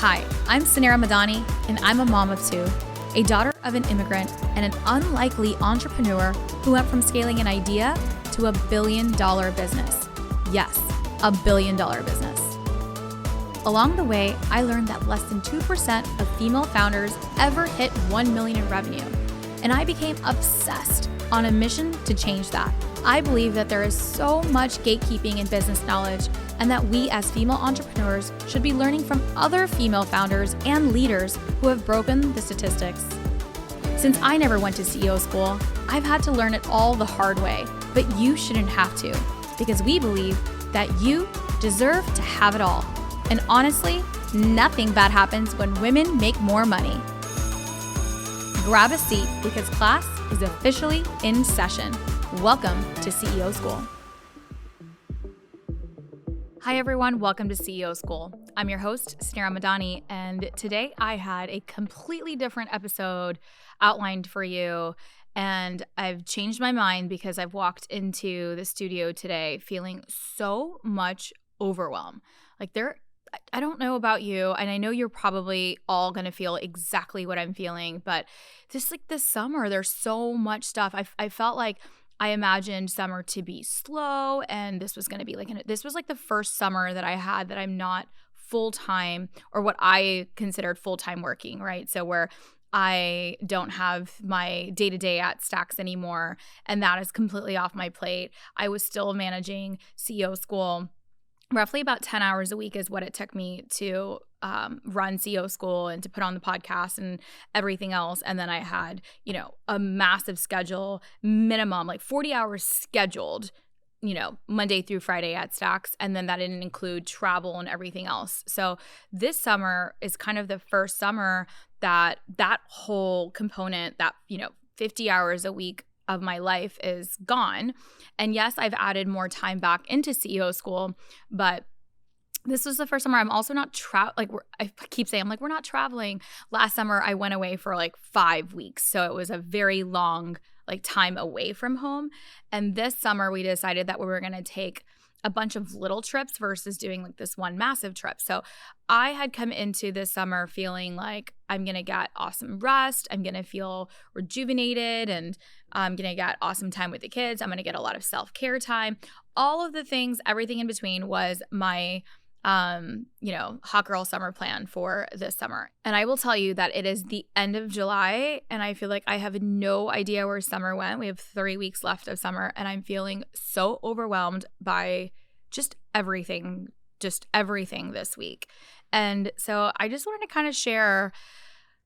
Hi, I'm Suneera and I'm a mom of two, a daughter of an immigrant, and an unlikely entrepreneur who went from scaling an idea to a $1 billion business. Yes, a $1 billion business. Along the way, I learned that less than 2% of female founders ever hit 1 million in revenue, and I became obsessed on a mission to change that. I believe that there is so much gatekeeping in business knowledge, and that we as female entrepreneurs should be learning from other female founders and leaders who have broken the statistics. Since I never went to CEO school, I've had to learn it all the hard way, but you shouldn't have to, because we believe that you deserve to have it all. And honestly, nothing bad happens when women make more money. Grab a seat because class is officially in session. Welcome to CEO School. Hi everyone, welcome to CEO School. I'm your host, Suneera, and today I had a completely different episode outlined for you, and I've changed my mind because I've walked into the studio today feeling so much overwhelm. I don't know about you, and I know you're probably all going to feel exactly what I'm feeling, but this summer, there's so much stuff. I felt like I imagined summer to be slow, and this was going to be this was the first summer that I had that I'm not full-time, or what I considered full-time working, right? So where I don't have my day-to-day at Stacks anymore, and that is completely off my plate. I was still managing CEO School. Roughly about 10 hours a week is what it took me to run CEO School and to put on the podcast and everything else. And then I had, a massive schedule, minimum 40 hours scheduled, Monday through Friday at Stacks. And then that didn't include travel and everything else. So this summer is kind of the first summer that whole component, that, 50 hours a week of my life is gone. And yes, I've added more time back into CEO School, but this was the first summer I'm also not I keep saying, we're not traveling. Last summer, I went away for 5 weeks. So it was a very long time away from home. And this summer, we decided that we were going to take a bunch of little trips versus doing this one massive trip. So I had come into this summer feeling like I'm going to get awesome rest. I'm going to feel rejuvenated, and I'm going to get awesome time with the kids. I'm going to get a lot of self-care time. All of the things, everything in between was my hot girl summer plan for this summer. And I will tell you that it is the end of July, and I feel like I have no idea where summer went. We have 3 weeks left of summer, and I'm feeling so overwhelmed by just everything this week. And so I just wanted to kind of share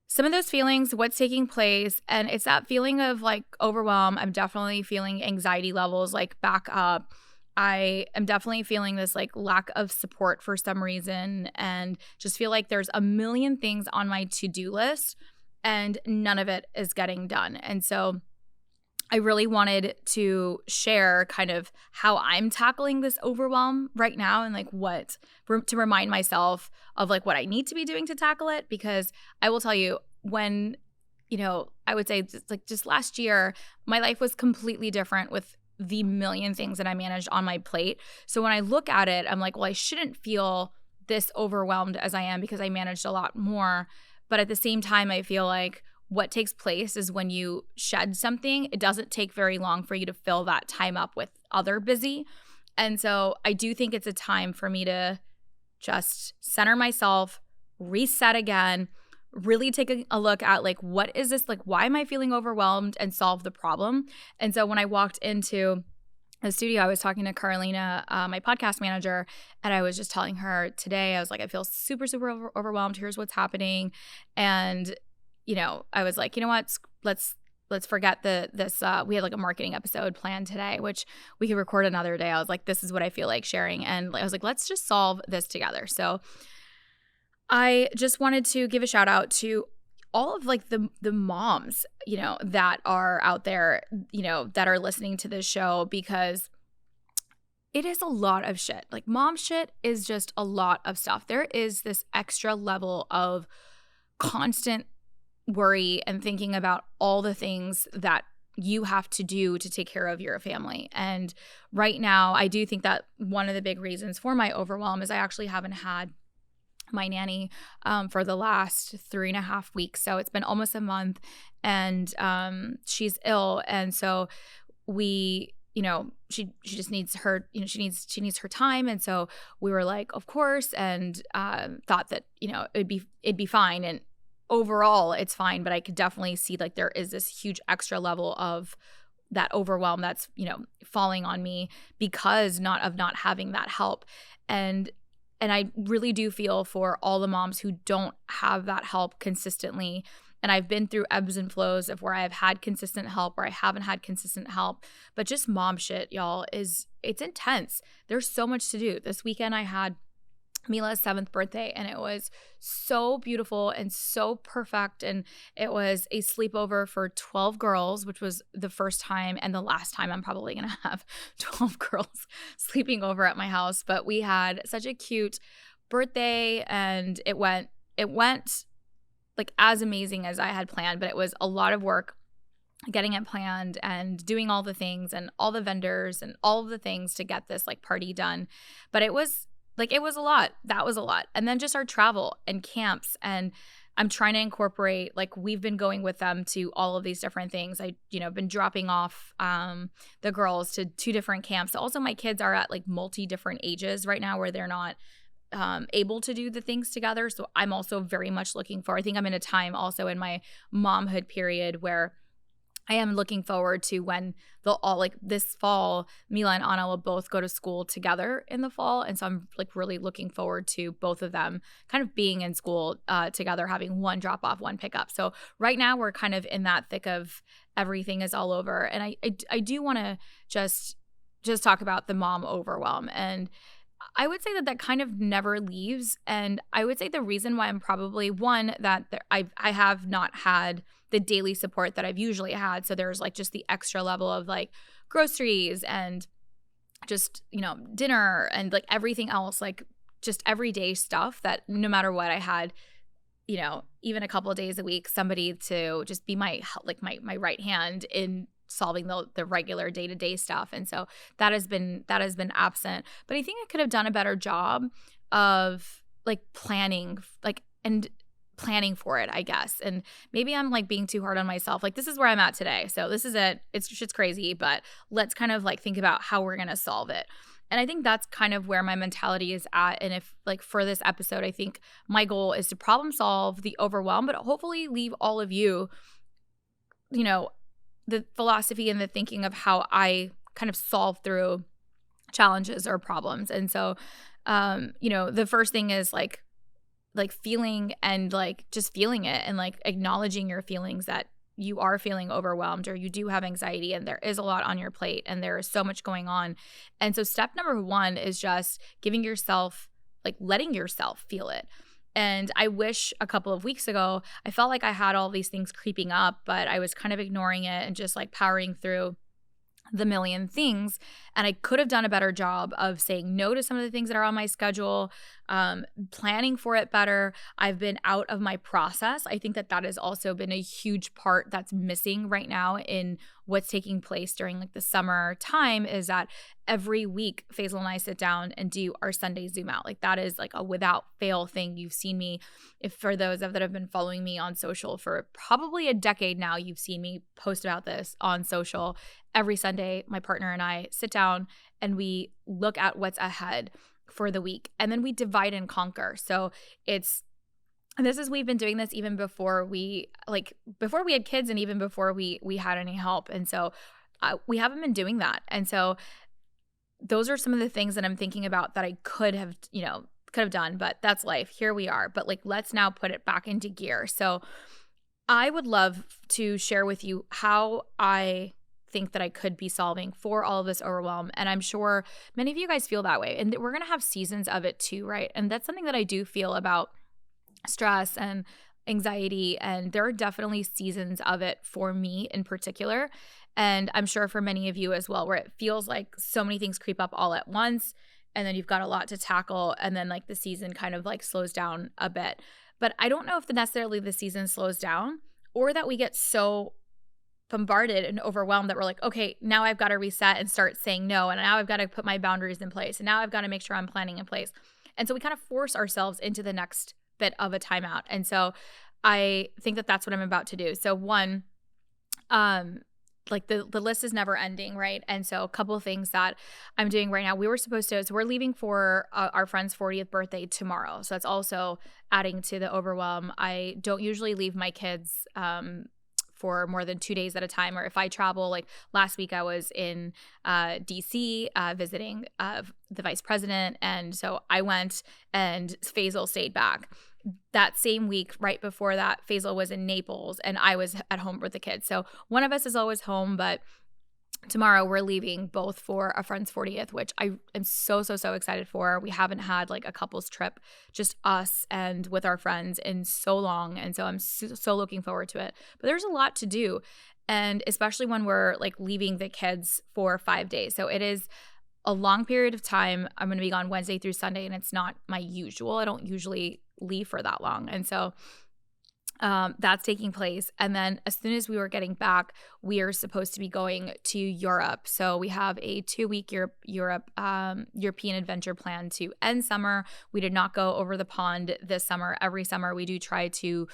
some of those feelings, what's taking place. And it's that feeling of overwhelm. I'm definitely feeling anxiety levels back up. I am definitely feeling this lack of support for some reason, and just feel like there's a million things on my to-do list and none of it is getting done. And so I really wanted to share kind of how I'm tackling this overwhelm right now, and to remind myself of what I need to be doing to tackle it. Because I will tell you, when, I would say just last year, my life was completely different with the million things that I managed on my plate. So when I look at it, I'm well, I shouldn't feel this overwhelmed as I am because I managed a lot more. But at the same time, I feel like what takes place is when you shed something, it doesn't take very long for you to fill that time up with other busy. And so I do think it's a time for me to just center myself, reset again, really take a look at what is this, why am I feeling overwhelmed, and solve the problem. And so when I walked into the studio, I was talking to Carolina, my podcast manager, and I was just telling her today, I was I feel super, super overwhelmed. Here's what's happening. And, I was you know what, let's forget this. We had a marketing episode planned today, which we could record another day. I was this is what I feel like sharing. And I was let's just solve this together. So I just wanted to give a shout out to all of the moms, that are out there, that are listening to this show, because it is a lot of shit. Mom shit is just a lot of stuff. There is this extra level of constant worry and thinking about all the things that you have to do to take care of your family. And right now, I do think that one of the big reasons for my overwhelm is I actually haven't had my nanny for the last 3.5 weeks. So it's been almost a month, and she's ill. And so we, she just needs her, she needs her time. And so we were like, of course, and thought that, it'd be fine. And overall it's fine, but I could definitely see like there is this huge extra level of that overwhelm that's, falling on me because not having that help. And I really do feel for all the moms who don't have that help consistently. And I've been through ebbs and flows of where I've had consistent help, where I haven't had consistent help. But just mom shit, y'all, it's intense. There's so much to do. This weekend I had Mila's 7th birthday, and it was so beautiful and so perfect. And it was a sleepover for 12 girls, which was the first time and the last time I'm probably going to have 12 girls sleeping over at my house. But we had such a cute birthday, and it went like as amazing as I had planned, but it was a lot of work getting it planned and doing all the things and all the vendors and all of the things to get this like party done. But it was a lot. That was a lot. And then just our travel and camps. And I'm trying to incorporate, like, we've been going with them to all of these different things. Been dropping off the girls to 2 different camps. Also, my kids are at like different ages right now where they're not able to do the things together. So I'm also very much looking for, I think I'm in a time also in my momhood period where I am looking forward to when they'll all, like, this fall, Mila and Anna will both go to school together in the fall. And so I'm like really looking forward to both of them kind of being in school together, having one drop off, one pick up. So right now we're kind of in that thick of everything is all over. And I do want to just talk about the mom overwhelm. And I would say that kind of never leaves. And I would say the reason why I'm probably one that I have not had the daily support that I've usually had. So there's like just the extra level of like groceries and just, dinner and like everything else, like just everyday stuff that no matter what I had, even a couple of days a week, somebody to just be my right hand in solving the regular day-to-day stuff. And so that has been absent. But I think I could have done a better job of like planning for it, I guess. And maybe I'm like being too hard on myself. Like, this is where I'm at today. So this is it. It's crazy, but let's kind of like think about how we're going to solve it. And I think that's kind of where my mentality is at. And if like for this episode, I think my goal is to problem solve the overwhelm, but hopefully leave all of you, the philosophy and the thinking of how I kind of solve through challenges or problems. And so, the first thing is like feeling and like just feeling it and like acknowledging your feelings that you are feeling overwhelmed or you do have anxiety and there is a lot on your plate and there is so much going on. And so step number 1 is just giving yourself, like letting yourself feel it. And I wish a couple of weeks ago, I felt like I had all these things creeping up, but I was kind of ignoring it and just like powering through the million things. And I could have done a better job of saying no to some of the things that are on my schedule, planning for it better. I've been out of my process. I think that has also been a huge part that's missing right now in what's taking place during like the summer time, is that every week Faisal and I sit down and do our Sunday Zoom out. Like, that is like a without fail thing. You've seen me, if for those that have been following me on social for probably a decade now, you've seen me post about this on social. Every Sunday, my partner and I sit down and we look at what's ahead for the week, and then we divide and conquer. So we've been doing this even before we had kids and even before we had any help. And so we haven't been doing that. And so those are some of the things that I'm thinking about that I could have done, but that's life. Here we are. But like, let's now put it back into gear. So I would love to share with you how I think that I could be solving for all of this overwhelm. And I'm sure many of you guys feel that way. And we're going to have seasons of it too, right? And that's something that I do feel about stress and anxiety. And there are definitely seasons of it for me in particular. And I'm sure for many of you as well, where it feels like so many things creep up all at once. And then you've got a lot to tackle. And then like the season kind of like slows down a bit. But I don't know if necessarily the season slows down or that we get so bombarded and overwhelmed that we're like, okay, now I've got to reset and start saying no. And now I've got to put my boundaries in place. And now I've got to make sure I'm planning in place. And so we kind of force ourselves into the next bit of a timeout. And so I think that that's what I'm about to do. So one, like the list is never ending, right? And so a couple of things that I'm doing right now. So we're leaving for our friend's 40th birthday tomorrow. So that's also adding to the overwhelm. I don't usually leave my kids for more than 2 days at a time. Or if I travel, like last week I was in DC visiting the vice president. And so I went and Faisal stayed back. That same week, right before that, Faisal was in Naples and I was at home with the kids. So one of us is always home, but tomorrow we're leaving both for a friend's 40th, which I am so excited for. We haven't had like a couple's trip, just us and with our friends in so long. And so I'm so looking forward to it. But there's a lot to do. And especially when we're like leaving the kids for 5 days. So it is a long period of time. I'm going to be gone Wednesday through Sunday, and it's not my usual. I don't usually leave for that long. And so that's taking place. And then as soon as we were getting back, we are supposed to be going to Europe. So we have a 2-week European adventure plan to end summer. We did not go over the pond this summer. Every summer we do try to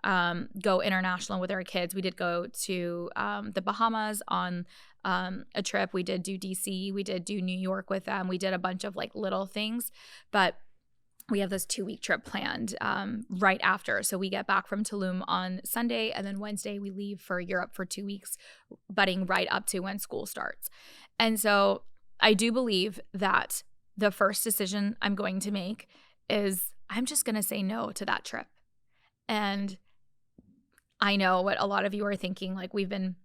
go international with our kids. We did go to the Bahamas on a trip. We did do DC. We did do New York with them. We did a bunch of like little things, but we have this 2-week trip planned right after. So we get back from Tulum on Sunday, and then Wednesday we leave for Europe for 2 weeks, butting right up to when school starts. And so I do believe that the first decision I'm going to make is I'm just going to say no to that trip. And I know what a lot of you are thinking, like we've been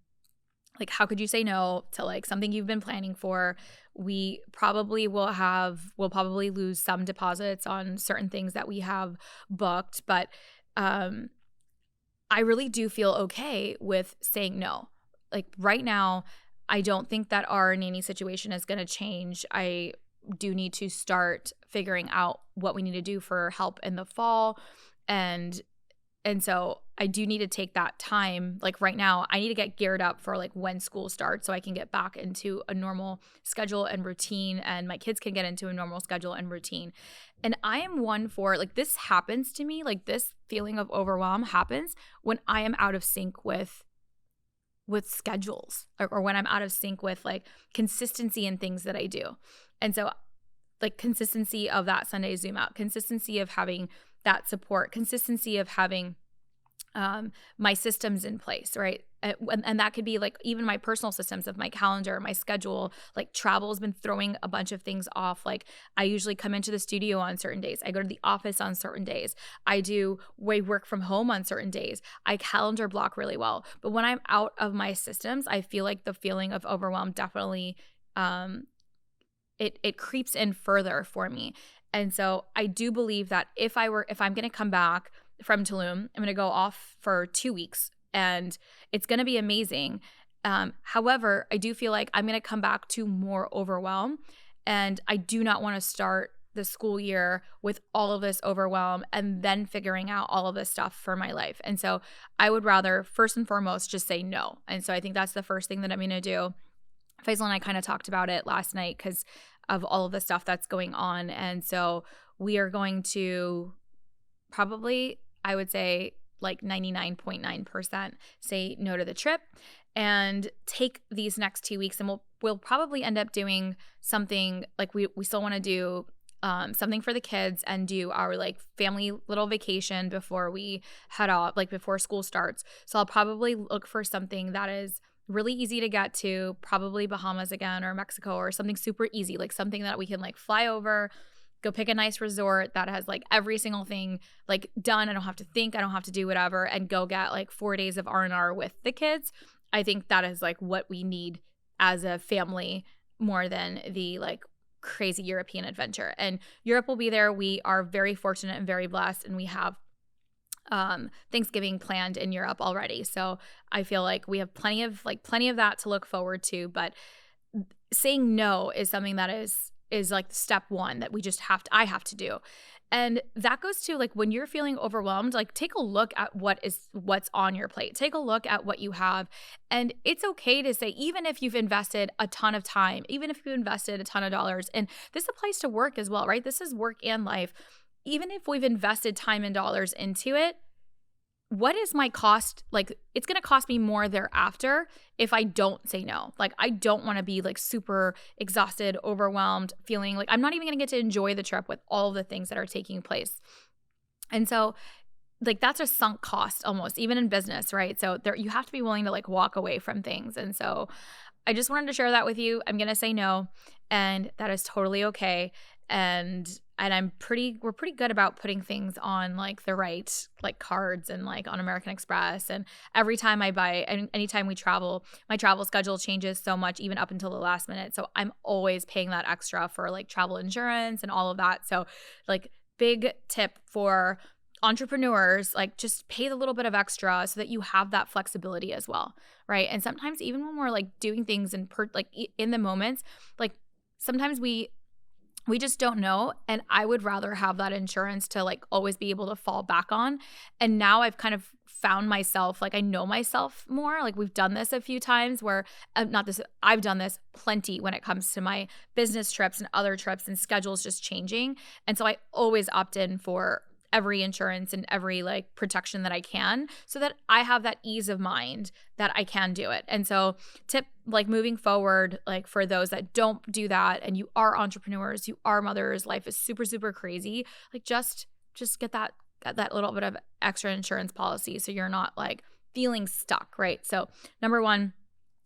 like, how could you say no to like something you've been planning for? We'll probably lose some deposits on certain things that we have booked, but I really do feel okay with saying no. Like right now, I don't think that our nanny situation is going to change. I do need to start figuring out what we need to do for help in the fall. And so I do need to take that time. Like right now, I need to get geared up for like when school starts so I can get back into a normal schedule and routine, and my kids can get into a normal schedule and routine. And I am one for like this happens to me, like this feeling of overwhelm happens when I am out of sync with schedules or when I'm out of sync with like consistency in things that I do. And so like consistency of that Sunday Zoom out, consistency of having that support, consistency of having my systems in place, right? And that could be like even my personal systems of my calendar, my schedule. Like travel has been throwing a bunch of things off. Like I usually come into the studio on certain days. I go to the office on certain days. I do work from home on certain days. I calendar block really well. But when I'm out of my systems, I feel like the feeling of overwhelm definitely it creeps in further for me. And so I do believe that if I'm going to come back from Tulum, I'm going to go off for 2 weeks and it's going to be amazing. However, I do feel like I'm going to come back to more overwhelm, and I do not want to start the school year with all of this overwhelm and then figuring out all of this stuff for my life. And so I would rather first and foremost just say no. And so I think that's the first thing that I'm going to do. Faisal and I kind of talked about it last night because of all of the stuff that's going on. And so we are going to probably, I would say like 99.9% say no to the trip and take these next 2 weeks. And we'll probably end up doing something like we still want to do something for the kids and do our like family little vacation before we head off, like before school starts. So I'll probably look for something that is really easy to get to, probably Bahamas again or Mexico or something super easy, like something that we can like fly over, go pick a nice resort that has like every single thing like done. I don't have to think, I don't have to do whatever, and go get like 4 days of R&R with the kids. I think that is like what we need as a family more than the like crazy European adventure. And Europe will be there. We are very fortunate and very blessed, and we have Thanksgiving planned in Europe already. So I feel like we have plenty of that to look forward to. But saying no is something that is is like step one that I have to do. And that goes to like when you're feeling overwhelmed, like take a look at what's on your plate. Take a look at what you have. And it's okay to say, even if you've invested a ton of time, even if you've invested a ton of dollars, and this applies to work as well, right? This is work and life. Even if we've invested time and dollars into it, what is my cost? Like, it's going to cost me more thereafter if I don't say no. Like, I don't want to be like super exhausted, overwhelmed, feeling like I'm not even going to get to enjoy the trip with all of the things that are taking place. And so, like, that's a sunk cost almost, even in business, right? So there, you have to be willing to like walk away from things. And so I just wanted to share that with you. I'm going to say no, and that is totally okay. And we're pretty good about putting things on like the right like cards and like on American Express. And every time I buy, anytime we travel, my travel schedule changes so much, even up until the last minute. So I'm always paying that extra for like travel insurance and all of that. So like, big tip for entrepreneurs, like just pay the little bit of extra so that you have that flexibility as well, right? And sometimes even when we're like doing things in the moments, like sometimes we just don't know. And I would rather have that insurance to like always be able to fall back on. And now I've kind of found myself, like I know myself more. Like we've done this a few times where I've done this plenty when it comes to my business trips and other trips and schedules just changing. And so I always opt in for every insurance and every like protection that I can so that I have that ease of mind that I can do it. And so tip like moving forward, like for those that don't do that and you are entrepreneurs, you are mothers, life is super, super crazy. Like just get that little bit of extra insurance policy so you're not like feeling stuck, right? So number one,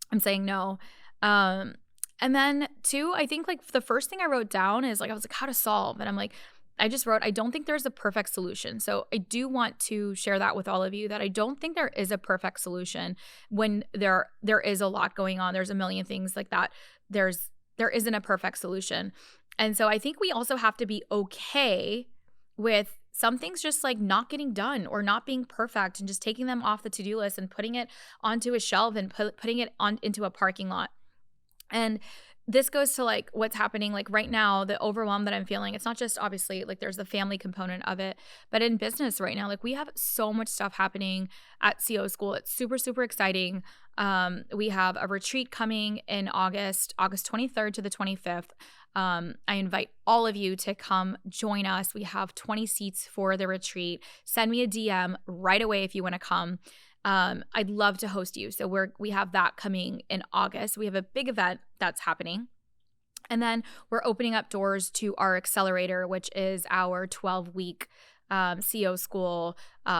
I'm saying no. And then two, I think like the first thing I wrote down is like, I was like, how to solve. And I'm like, I just wrote, I don't think there's a perfect solution. So I do want to share that with all of you that I don't think there is a perfect solution when there is a lot going on. There's a million things like that. There isn't a perfect solution. And so I think we also have to be okay with some things just like not getting done or not being perfect and just taking them off the to-do list and putting it onto a shelf and putting it on into a parking lot. And this goes to like what's happening like right now, the overwhelm that I'm feeling. It's not just obviously like there's the family component of it, but in business right now, like we have so much stuff happening at CO School. It's super, super exciting. We have a retreat coming in August 23rd to the 25th. I invite all of you to come join us. We have 20 seats for the retreat. Send me a DM right away if you want to come. I'd love to host you. So we have that coming in August. We have a big event that's happening. And then we're opening up doors to our accelerator, which is our 12-week CO School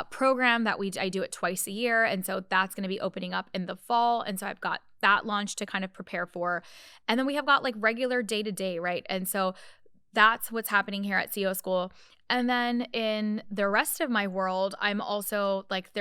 program that I do it twice a year. And so that's going to be opening up in the fall. And so I've got that launch to kind of prepare for. And then we have got like regular day-to-day, right? And so that's what's happening here at CO School. And then in the rest of my world, I'm also like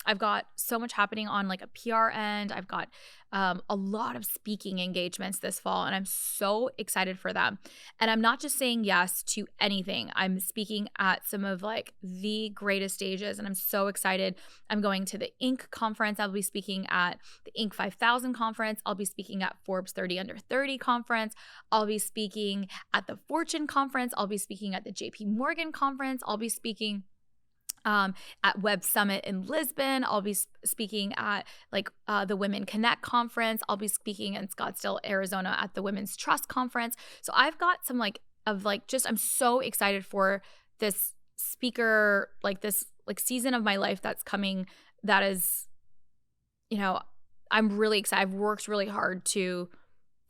I've got so much happening on like a PR end. I've got a lot of speaking engagements this fall, and I'm so excited for them. And I'm not just saying yes to anything. I'm speaking at some of like the greatest stages, and I'm so excited. I'm going to the Inc. conference. I'll be speaking at the Inc. 5000 conference. I'll be speaking at Forbes 30 Under 30 conference. I'll be speaking at the Fortune conference. I'll be speaking at the JP Morgan conference. I'll be speaking at Web Summit in Lisbon. I'll be speaking at like the Women Connect conference. I'll be speaking in Scottsdale, Arizona at the Women's Trust conference. So I've got some I'm so excited for this speaker, like this like season of my life that's coming. That is, I'm really excited. I've worked really hard to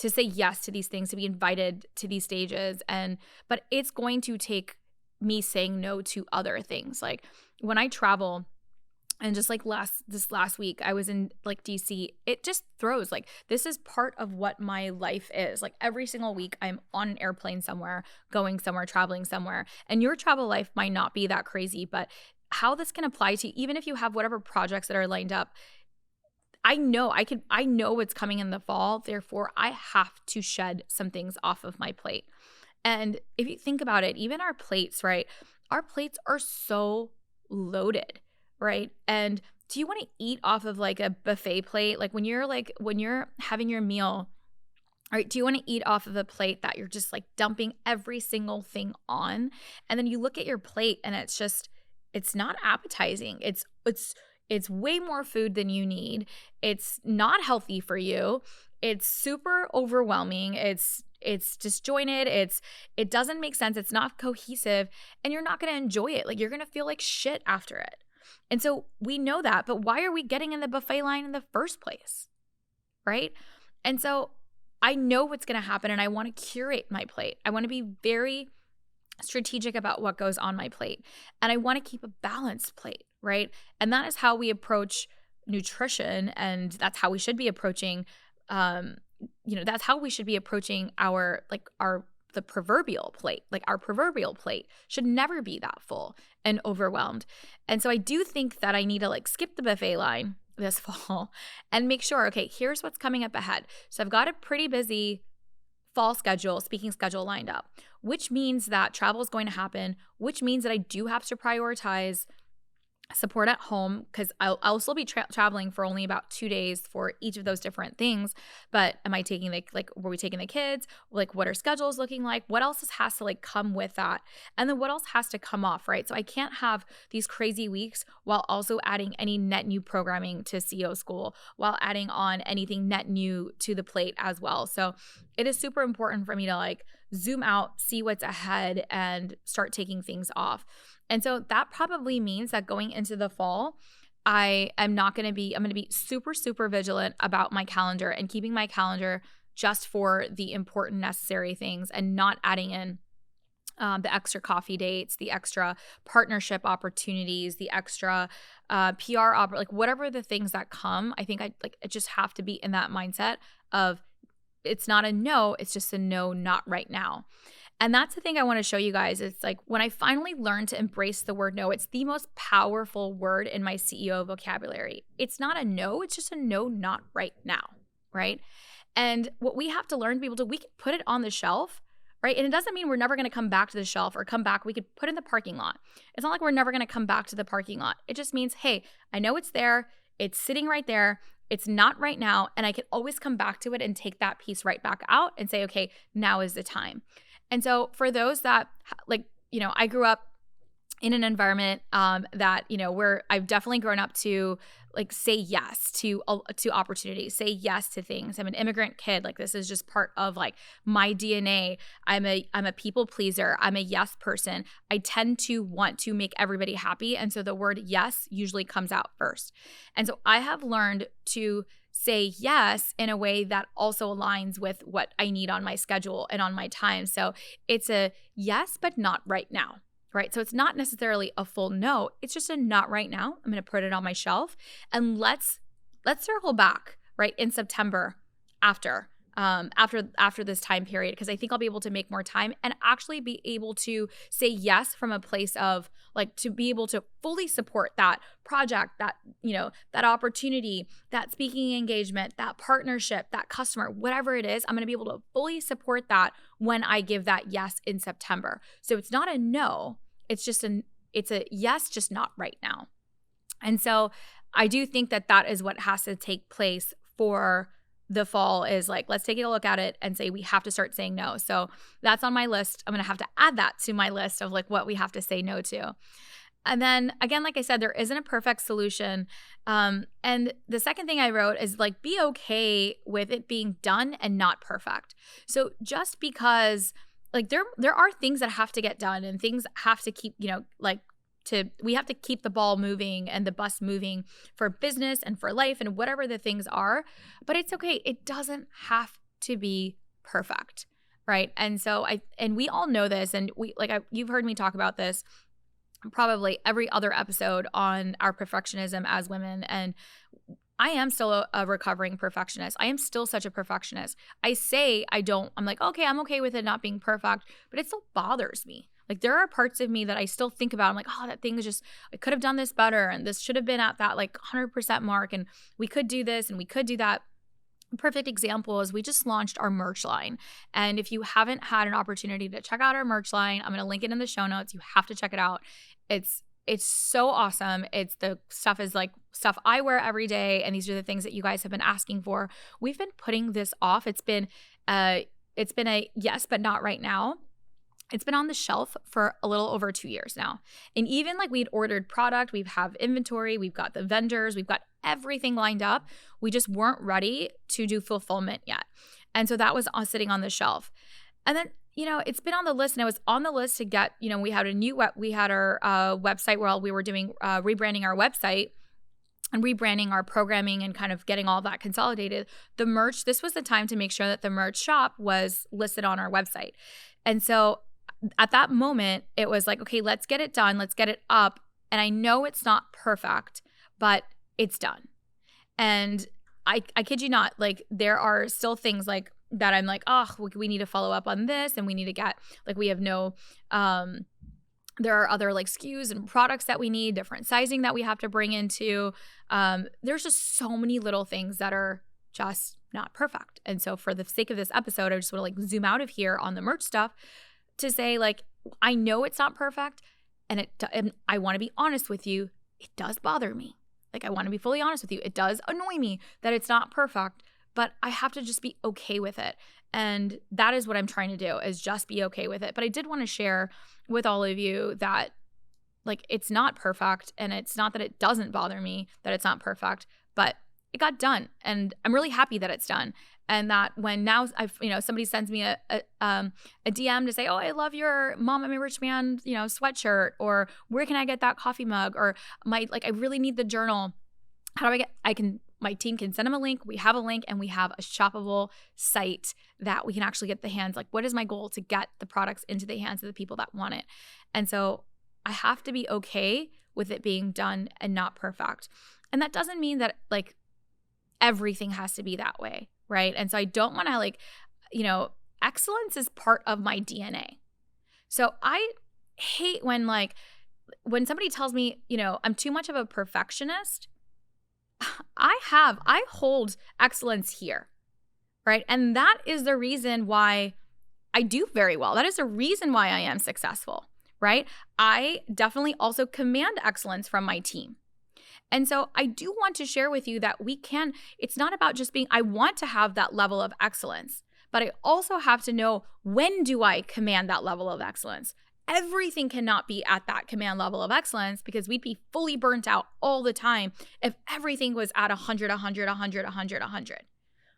say yes to these things, to be invited to these stages. But it's going to take me saying no to other things. Like when I travel, and just like this last week, I was in like DC, it just throws like, this is part of what my life is. Like every single week I'm on an airplane somewhere, going somewhere, traveling somewhere. And your travel life might not be that crazy, but how this can apply to, even if you have whatever projects that are lined up, I know what's coming in the fall. Therefore, I have to shed some things off of my plate. And if you think about it, even our plates, right? Our plates are so loaded, right? And do you want to eat off of like a buffet plate? Like when you're having your meal All right, do you want to eat off of a plate that you're just like dumping every single thing on? And then you look at your plate and it's not appetizing. It's way more food than you need. It's not healthy for you. It's super overwhelming. It's disjointed. It doesn't make sense. It's not cohesive, and you're not going to enjoy it. Like, you're going to feel like shit after it. And so we know that, but why are we getting in the buffet line in the first place? Right? And so I know what's going to happen, and I want to curate my plate. I want to be very strategic about what goes on my plate, and I want to keep a balanced plate, right? And that is how we approach nutrition, and that's how we should be approaching that's how we should be approaching the proverbial plate. Like, our proverbial plate should never be that full and overwhelmed. And so I do think that I need to like skip the buffet line this fall and make sure, okay, here's what's coming up ahead. So I've got a pretty busy fall speaking schedule lined up, which means that travel is going to happen, which means that I do have to prioritize support at home, because I'll still be traveling for only about 2 days for each of those different things. But am I taking were we taking the kids? Like, what are schedules looking like? What else has to like come with that? And then what else has to come off, right? So I can't have these crazy weeks while also adding any net new programming to CEO school, while adding on anything net new to the plate as well. So it is super important for me to like zoom out, see what's ahead, and start taking things off. And so that probably means that going into the fall, I'm going to be super, super vigilant about my calendar and keeping my calendar just for the important, necessary things, and not adding in the extra coffee dates, the extra partnership opportunities, the extra PR like whatever the things that come. I think I just have to be in that mindset of, it's not a no, it's just a no, not right now. And that's the thing I want to show you guys. It's like, when I finally learned to embrace the word no, it's the most powerful word in my CEO vocabulary. It's not a no, it's just a no, not right now, right? And what we have to learn to be able to, we can put it on the shelf, right? And it doesn't mean we're never going to come back to the shelf or come back. We could put it in the parking lot. It's not like we're never going to come back to the parking lot. It just means, hey, I know it's there. It's sitting right there. It's not right now. And I can always come back to it and take that piece right back out and say, okay, now is the time. And so for those that I grew up in an environment that, where I've definitely grown up to like say yes to opportunities, say yes to things. I'm an immigrant kid. Like, this is just part of like my DNA. I'm a people pleaser. I'm a yes person. I tend to want to make everybody happy. And so the word yes usually comes out first. And so I have learned to say yes in a way that also aligns with what I need on my schedule and on my time. So it's a yes, but not right now, right? So it's not necessarily a full no. It's just a not right now. I'm going to put it on my shelf, and let's circle back, right, in September after this time period, because I think I'll be able to make more time and actually be able to say yes from a place of like, to be able to fully support that project, that, that opportunity, that speaking engagement, that partnership, that customer, whatever it is. I'm going to be able to fully support that when I give that yes in September. So it's not a no, it's a yes, just not right now. And so I do think that is what has to take place for the fall, is like, let's take a look at it and say we have to start saying no. So that's on my list. I'm going to have to add that to my list of like what we have to say no to. And then again, like I said, there isn't a perfect solution. And the second thing I wrote is like, be okay with it being done and not perfect. So just because like there are things that have to get done, and things have to keep, we have to keep the ball moving and the bus moving for business and for life and whatever the things are. But it's okay. It doesn't have to be perfect, right? And so we all know this, and you've heard me talk about this probably every other episode on our perfectionism as women. And I am still a recovering perfectionist. I am still such a perfectionist. I'm like, okay, I'm okay with it not being perfect, but it still bothers me. Like, there are parts of me that I still think about. I'm like, oh, that thing is just, I could have done this better, and this should have been at that like 100% mark, and we could do this and we could do that. A perfect example is we just launched our merch line. And if you haven't had an opportunity to check out our merch line, I'm going to link it in the show notes. You have to check it out. It's so awesome. The stuff is like stuff I wear every day. And these are the things that you guys have been asking for. We've been putting this off. It's been It's been a yes, but not right now. It's been on the shelf for a little over 2 years now. And even like we'd ordered product, we have inventory, we've got the vendors, we've got everything lined up. We just weren't ready to do fulfillment yet. And so that was sitting on the shelf. And then, it's been on the list, and it was on the list to get, we had our website while we were doing rebranding our website and rebranding our programming and kind of getting all that consolidated. The merch, this was the time to make sure that the merch shop was listed on our website. And so at that moment, it was like, okay, let's get it done. Let's get it up. And I know it's not perfect, but it's done. And I kid you not, like there are still things like that I'm like, oh, we need to follow up on this, and we need to get, like we have no, there are other like SKUs and products that we need, different sizing that we have to bring into. There's just so many little things that are just not perfect. And so for the sake of this episode, I just want to like zoom out of here on the merch stuff to say like, I know it's not perfect, and I want to be honest with you, it does bother me. Like I want to be fully honest with you. It does annoy me that it's not perfect, but I have to just be okay with it. And that is what I'm trying to do, is just be okay with it. But I did want to share with all of you that like it's not perfect, and it's not that it doesn't bother me that it's not perfect, but it got done, and I'm really happy that it's done. And that when now somebody sends me a DM to say, oh, I love your Mom, I'm a Rich Man, sweatshirt, or where can I get that coffee mug, or I really need the journal. How do my team can send them a link. We have a link, and we have a shoppable site that we can actually get the hands. Like, what is my goal? To get the products into the hands of the people that want it. And so I have to be okay with it being done and not perfect. And that doesn't mean that like everything has to be that way, right? And so I don't want to excellence is part of my DNA. So I hate when somebody tells me, I'm too much of a perfectionist. I hold excellence here, right? And that is the reason why I do very well. That is the reason why I am successful, right? I definitely also command excellence from my team. And so I do want to share with you that it's not about just I want to have that level of excellence, but I also have to know, when do I command that level of excellence? Everything cannot be at that command level of excellence, because we'd be fully burnt out all the time if everything was at 100, 100, 100, 100, 100,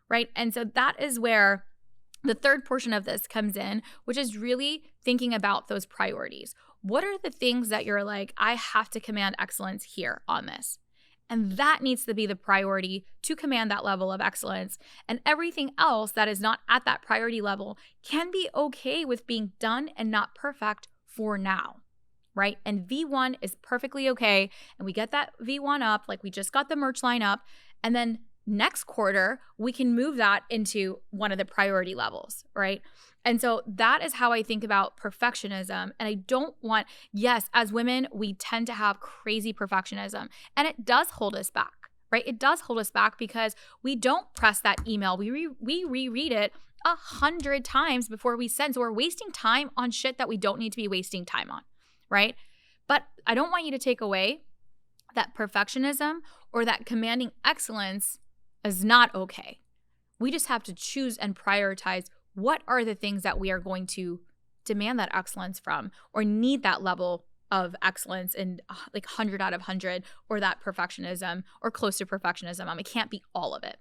right? And so that is where the third portion of this comes in, which is really thinking about those priorities. What are the things that you're like, I have to command excellence here on this? And that needs to be the priority to command that level of excellence. And everything else that is not at that priority level can be okay with being done and not perfect for now, right? And V1 is perfectly okay. And we get that V1 up, like we just got the merch line up. And then next quarter, we can move that into one of the priority levels, right? And so that is how I think about perfectionism. And I don't want, yes, as women, we tend to have crazy perfectionism, and it does hold us back, right? It does hold us back because we don't press that email. We reread it 100 times before we send. So we're wasting time on shit that we don't need to be wasting time on, right? But I don't want you to take away that perfectionism or that commanding excellence is not okay. We just have to choose and prioritize what are the things that we are going to demand that excellence from, or need that level of excellence in like 100 out of 100, or that perfectionism or close to perfectionism. It can't be all of it.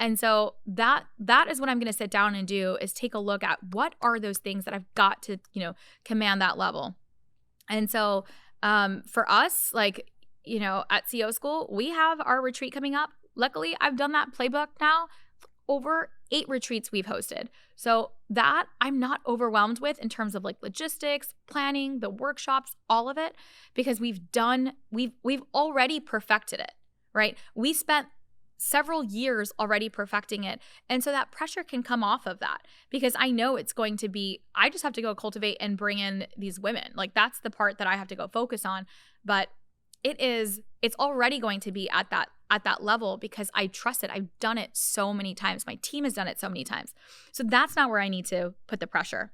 And so that is what I'm going to sit down and do, is take a look at what are those things that I've got to, command that level. And so for us, at CO School, we have our retreat coming up. Luckily, I've done that playbook now. Over 8 retreats we've hosted. So that I'm not overwhelmed with in terms of logistics, planning, the workshops, all of it, because we've already perfected it, right? We spent several years already perfecting it. And so that pressure can come off of that, because I know it's going to be, I just have to go cultivate and bring in these women. That's the part that I have to go focus on. But it's already going to be at that level, because I trust it. I've done it so many times. My team has done it so many times. So that's not where I need to put the pressure.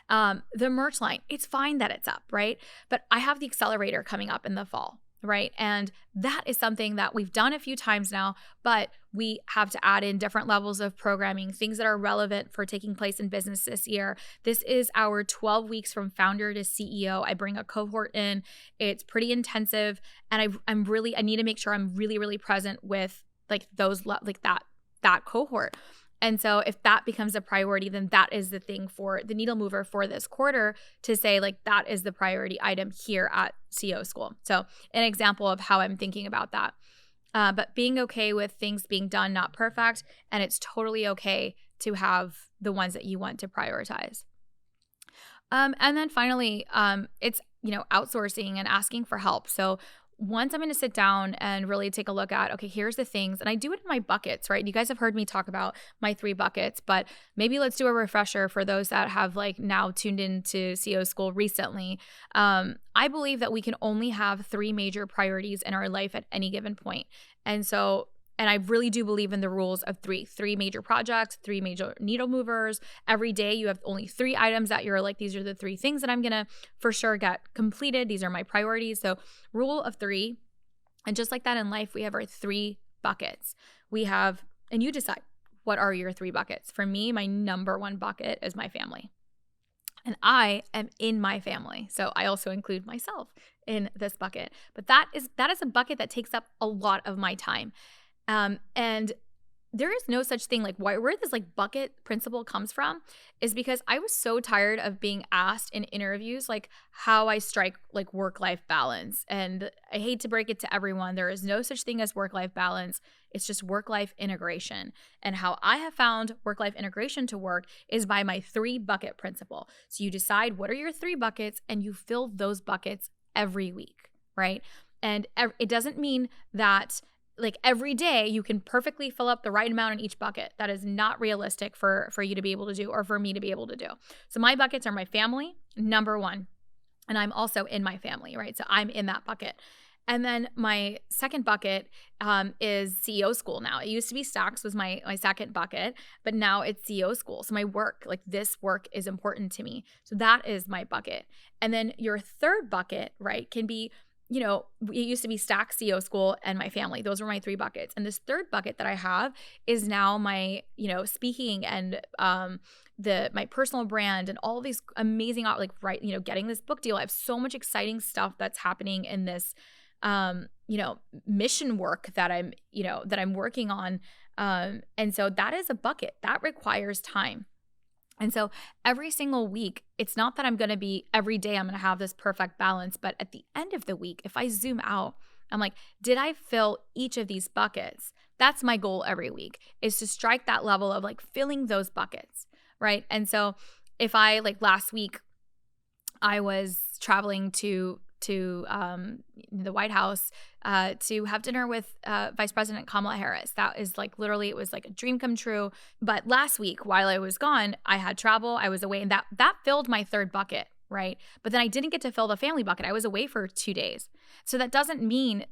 The merch line, it's fine that it's up, right? But I have the accelerator coming up in the fall. right? And that is something that we've done a few times now, but we have to add in different levels of programming, things that are relevant for taking place in business this year. This is our 12 weeks from founder to CEO. I bring a cohort in. It's pretty intensive, and I need to make sure I'm really, really present with like that cohort. And so if that becomes a priority, then that is the thing for the needle mover for this quarter to say like that is the priority item here at CEO School. So an example of how I'm thinking about that. But being okay with things being done, not perfect, and it's totally okay to have the ones that you want to prioritize. And then finally, it's, outsourcing and asking for help. So once I'm going to sit down and really take a look at, okay, here's the things, and I do it in my buckets, right? You guys have heard me talk about my 3 buckets, but maybe let's do a refresher for those that have like now tuned into CEO School recently. I believe that we can only have 3 major priorities in our life at any given point. And I really do believe in the rules of 3 major projects, 3 major needle movers. Every day you have only 3 items that you're like, these are the 3 things that I'm going to for sure get completed. These are my priorities. So rule of 3. And just like that in life, we have our 3 buckets. And you decide, what are your 3 buckets? For me, my number 1 bucket is my family. And I am in my family. So I also include myself in this bucket. But that is a bucket that takes up a lot of my time. And there is no such thing like where this like bucket principle comes from is because I was so tired of being asked in interviews like how I strike like work-life balance. And I hate to break it to everyone, there is no such thing as work-life balance. It's just work-life integration. And how I have found work-life integration to work is by my 3 bucket principle. So you decide what are your 3 buckets and you fill those buckets every week, right? And it doesn't mean that like every day you can perfectly fill up the right amount in each bucket. That is not realistic for you to be able to do or for me to be able to do. So my buckets are my family, number 1. And I'm also in my family, right? So I'm in that bucket. And then my second bucket is CEO School now. It used to be Stacks was my second bucket, but now it's CEO School. So my work, like this work is important to me. So that is my bucket. And then your third bucket, right, can be, it used to be Stacks, CEO School, and my family. Those were my 3 buckets. And this third bucket that I have is now my, speaking and my personal brand and all these amazing, getting this book deal. I have so much exciting stuff that's happening in this, mission work that I'm working on. And so that is a bucket that requires time. And so every single week, it's not that I'm going to be every day I'm going to have this perfect balance, but at the end of the week, if I zoom out, I'm like, did I fill each of these buckets? That's my goal every week, is to strike that level of like filling those buckets, right? And so if I last week, I was traveling to the White House to have dinner with Vice President Kamala Harris. That is literally, it was like a dream come true. But last week, while I was gone, I had travel, I was away, and that filled my third bucket, right? But then I didn't get to fill the family bucket. I was away for 2 days. So that doesn't mean,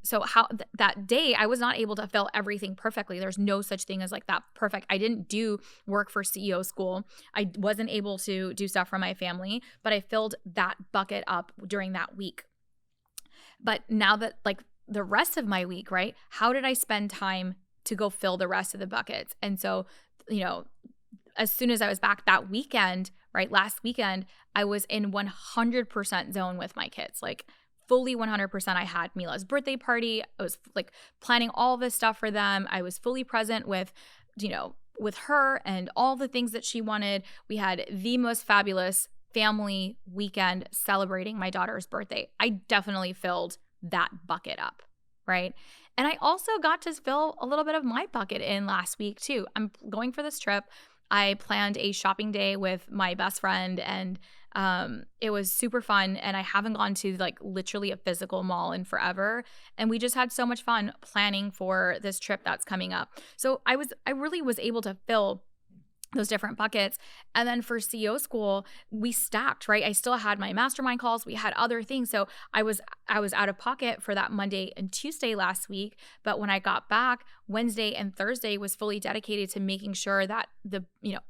that day I was not able to fill everything perfectly. There's no such thing as that perfect. I didn't do work for CEO School. I wasn't able to do stuff for my family, but I filled that bucket up during that week. But now that the rest of my week, right? How did I spend time to go fill the rest of the buckets? And so, as soon as I was back that weekend, right? Last weekend, I was in 100% zone with my kids, fully 100%. I had Mila's birthday party. I was planning all this stuff for them. I was fully present with her and all the things that she wanted. We had the most fabulous family weekend celebrating my daughter's birthday. I definitely filled that bucket up, right? And I also got to fill a little bit of my bucket in last week too. I'm going for this trip. I planned a shopping day with my best friend, and it was super fun. And I haven't gone to literally a physical mall in forever. And we just had so much fun planning for this trip that's coming up. So I really was able to fill those different buckets. And then for CEO school, we stacked, right? I still had my mastermind calls. We had other things. So I was out of pocket for that Monday and Tuesday last week. But when I got back, Wednesday and Thursday was fully dedicated to making sure that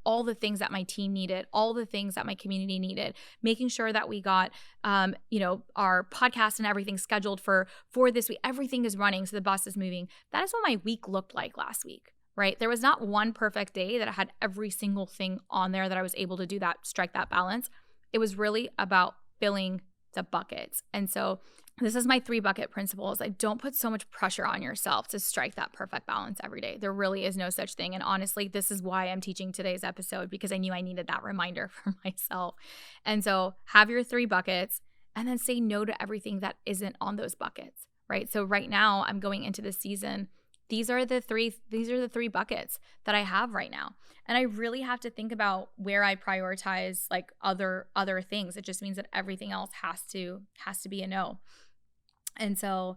all the things that my team needed, all the things that my community needed, making sure that we got, our podcast and everything scheduled for this week. Everything is running. So the bus is moving. That is what my week looked like last week. Right? There was not one perfect day that I had every single thing on there that I was able to do that, strike that balance. It was really about filling the buckets. And so this is my 3 bucket principles. I don't put so much pressure on yourself to strike that perfect balance every day. There really is no such thing. And honestly, this is why I'm teaching today's episode, because I knew I needed that reminder for myself. And so have your 3 buckets and then say no to everything that isn't on those buckets, right? So right now I'm going into the season. These are the three buckets that I have right now. And I really have to think about where I prioritize like other things. It just means that everything else has to be a no. And so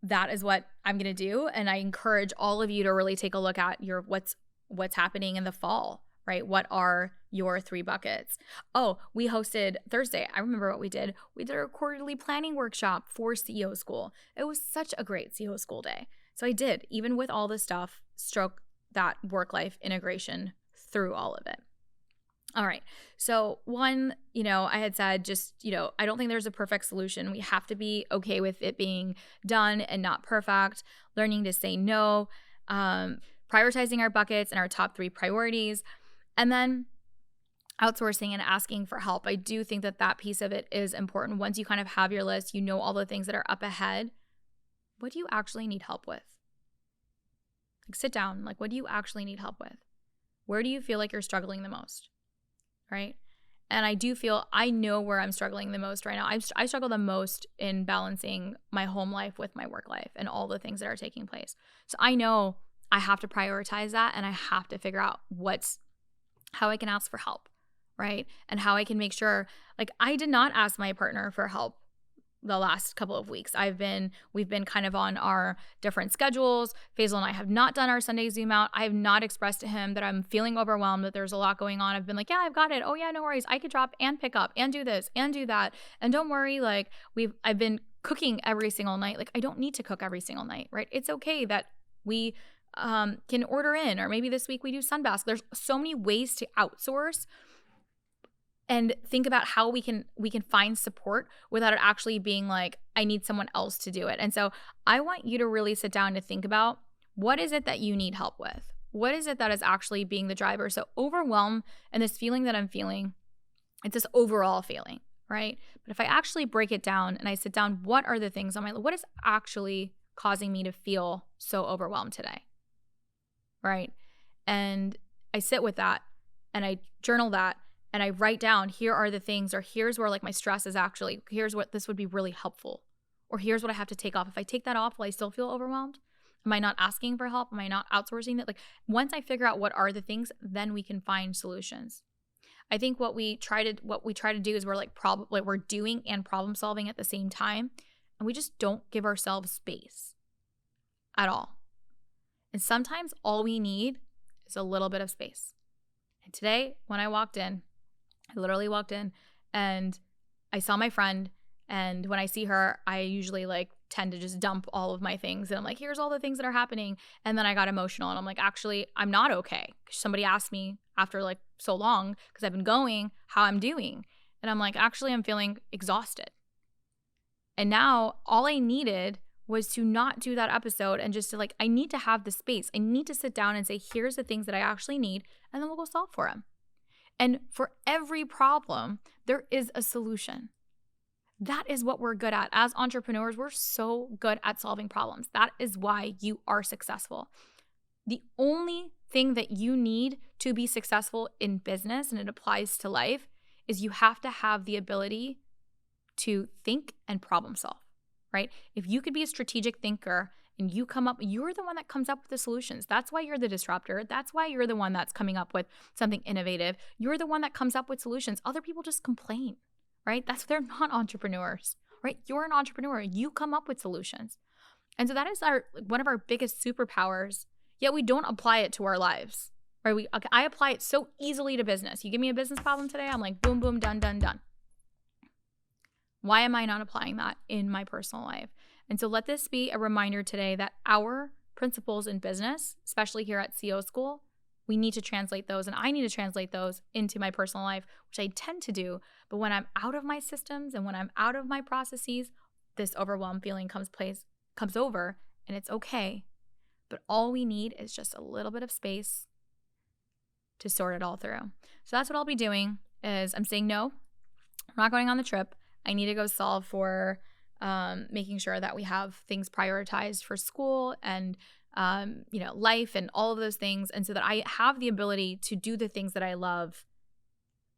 that is what I'm going to do. And I encourage all of you to really take a look at your what's happening in the fall, right? What are your 3 buckets? Oh, we hosted Thursday. I remember what we did. We did a quarterly planning workshop for CEO school. It was such a great CEO school day. So I did, even with all the stuff, stroke that work-life integration through all of it. All right. So one, I had said just, I don't think there's a perfect solution. We have to be okay with it being done and not perfect, learning to say no, prioritizing our buckets and our top 3 priorities, and then outsourcing and asking for help. I do think that piece of it is important. Once you kind of have your list, all the things that are up ahead. What do you actually need help with? Like sit down, what do you actually need help with? Where do you feel like you're struggling the most, right? And I know where I'm struggling the most right now. I struggle the most in balancing my home life with my work life and all the things that are taking place. So I know I have to prioritize that, and I have to figure out how I can ask for help, right? And how I can make sure, I did not ask my partner for help the last couple of weeks. We've been kind of on our different schedules. Faisal and I have not done our Sunday Zoom out. I have not expressed to him that I'm feeling overwhelmed, that there's a lot going on. I've been like, yeah, I've got it. Oh yeah, no worries. I could drop and pick up and do this and do that. And don't worry, I've been cooking every single night. I don't need to cook every single night, right? It's okay that we can order in, or maybe this week we do sunbask. There's so many ways to outsource and think about how we can find support without it actually being I need someone else to do it. And so I want you to really sit down to think about, what is it that you need help with? What is it that is actually being the driver? So overwhelm and this feeling that I'm feeling, it's this overall feeling, right? But if I actually break it down and I sit down, what are the things on my list? What is actually causing me to feel so overwhelmed today, right? And I sit with that and I journal that. And I write down, here are the things, or here's where my stress is actually, here's what this would be really helpful. Or here's what I have to take off. If I take that off, will I still feel overwhelmed? Am I not asking for help? Am I not outsourcing that? Once I figure out what are the things, then we can find solutions. I think what we try to do is we're doing and problem solving at the same time. And we just don't give ourselves space at all. And sometimes all we need is a little bit of space. And today, when I literally walked in and I saw my friend, and when I see her, I usually tend to just dump all of my things, and I'm here's all the things that are happening. And then I got emotional, and I'm actually, I'm not okay. Somebody asked me after so long, because I've been going, how I'm doing. And I'm actually, I'm feeling exhausted. And now all I needed was to not do that episode and just to I need to have the space. I need to sit down and say, here's the things that I actually need, and then we'll go solve for them. And for every problem, there is a solution. That is what we're good at. As entrepreneurs, we're so good at solving problems. That is why you are successful. The only thing that you need to be successful in business, and it applies to life, is you have to have the ability to think and problem solve, right? If you could be a strategic thinker and you're the one that comes up with the solutions. That's why you're the disruptor. That's why you're the one that's coming up with something innovative. You're the one that comes up with solutions. Other people just complain, right? They're not entrepreneurs, right? You're an entrepreneur. You come up with solutions. And so that is one of our biggest superpowers, yet we don't apply it to our lives, right? I apply it so easily to business. You give me a business problem today, I'm like, boom, boom, done, done, done. Why am I not applying that in my personal life? And so let this be a reminder today that our principles in business, especially here at CEO School, we need to translate those, and I need to translate those into my personal life, which I tend to do. But when I'm out of my systems and when I'm out of my processes, this overwhelm feeling comes over, and it's okay. But all we need is just a little bit of space to sort it all through. So that's what I'll be doing is I'm saying no, I'm not going on the trip. I need to go solve for making sure that we have things prioritized for school and life and all of those things. And so that I have the ability to do the things that I love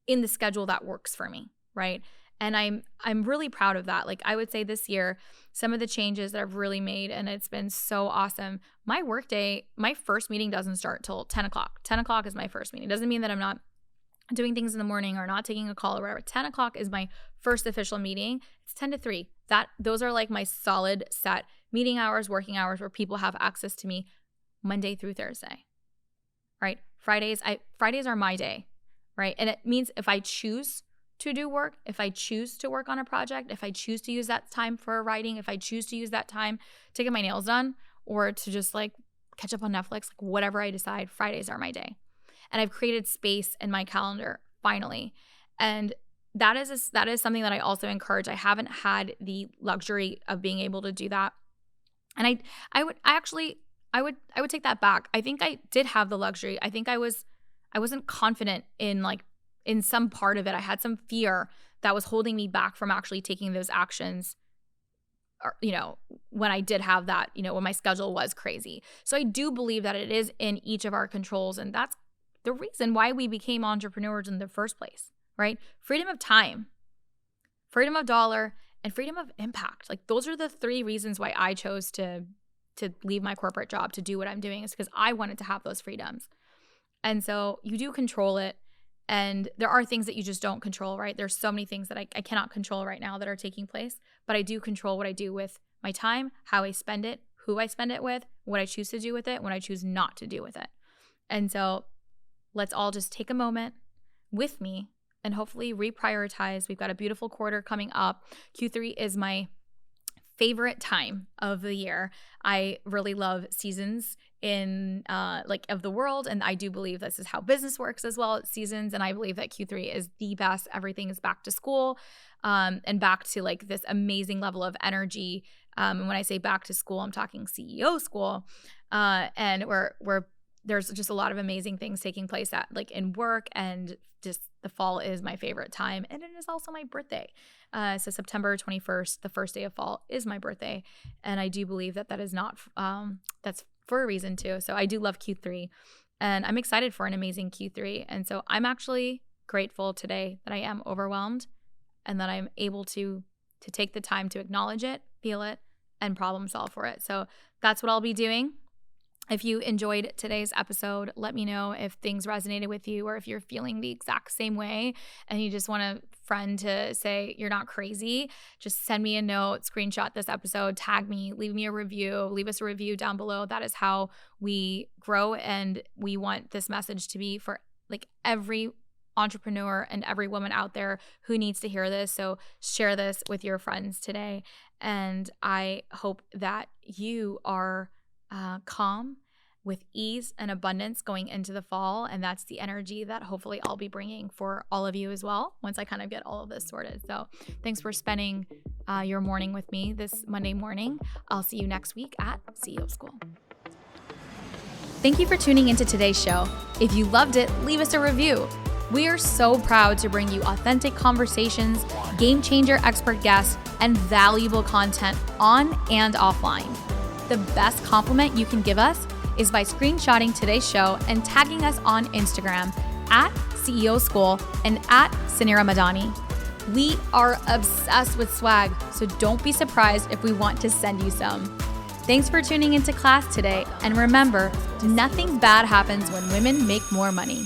in the schedule that works for me, right? And I'm really proud of that. Like I would say this year, some of the changes that I've really made, and it's been so awesome. My workday, my first meeting doesn't start till 10 o'clock. 10 o'clock is my first meeting. It doesn't mean that I'm not doing things in the morning or not taking a call or whatever. 10 o'clock is my first official meeting. It's 10 to 3. Those are like my solid set meeting hours, working hours where people have access to me Monday through Thursday, right? Fridays are my day, right? And it means if I choose to do work, if I choose to work on a project, if I choose to use that time for writing, if I choose to use that time to get my nails done or to just like catch up on Netflix, like whatever I decide, Fridays are my day. And I've created space in my calendar finally. And that is something that I also encourage. I haven't had the luxury of being able to do that. And I would take that back. I think I did have the luxury. I think I wasn't confident in some part of it. I had some fear that was holding me back from actually taking those actions, when I did have that, when my schedule was crazy. So I do believe that it is in each of our controls. And that's the reason why we became entrepreneurs in the first place, right? Freedom of time, freedom of dollar, and freedom of impact. Like those are the 3 reasons why I chose to leave my corporate job to do what I'm doing, is because I wanted to have those freedoms. And so you do control it. And there are things that you just don't control, right? There's so many things that I cannot control right now that are taking place, but I do control what I do with my time, how I spend it, who I spend it with, what I choose to do with it, what I choose not to do with it. And so let's all just take a moment with me and hopefully reprioritize. We've got a beautiful quarter coming up. Q3 is my favorite time of the year. I really love seasons in of the world, and I do believe this is how business works as well. It's seasons, and I believe that Q3 is the best. Everything is back to school and back to like this amazing level of energy. And when I say back to school, I'm talking CEO school, and we're there's just a lot of amazing things taking place in work, and just the fall is my favorite time, and it is also my birthday. So September 21st, the first day of fall, is my birthday, and I do believe that is not that's for a reason too. So I do love Q3, and I'm excited for an amazing Q3. And so I'm actually grateful today that I am overwhelmed and that I'm able to take the time to acknowledge it, feel it, and problem solve for it. So that's what I'll be doing. If you enjoyed today's episode, let me know if things resonated with you, or if you're feeling the exact same way and you just want a friend to say you're not crazy. Just send me a note, screenshot this episode, tag me, leave me a review, leave us a review down below. That is how we grow, and we want this message to be for like every entrepreneur and every woman out there who needs to hear this. So share this with your friends today, and I hope that you are calm, with ease and abundance going into the fall. And that's the energy that hopefully I'll be bringing for all of you as well once I kind of get all of this sorted. So thanks for spending your morning with me this Monday morning. I'll see you next week at CEO School. Thank you for tuning into today's show. If you loved it, leave us a review. We are so proud to bring you authentic conversations, game changer expert guests, and valuable content on and offline. The best compliment you can give us is by screenshotting today's show and tagging us on Instagram at CEO School and at Suneera Madani. We are obsessed with swag, so don't be surprised if we want to send you some. Thanks for tuning into class today, and remember, nothing bad happens when women make more money.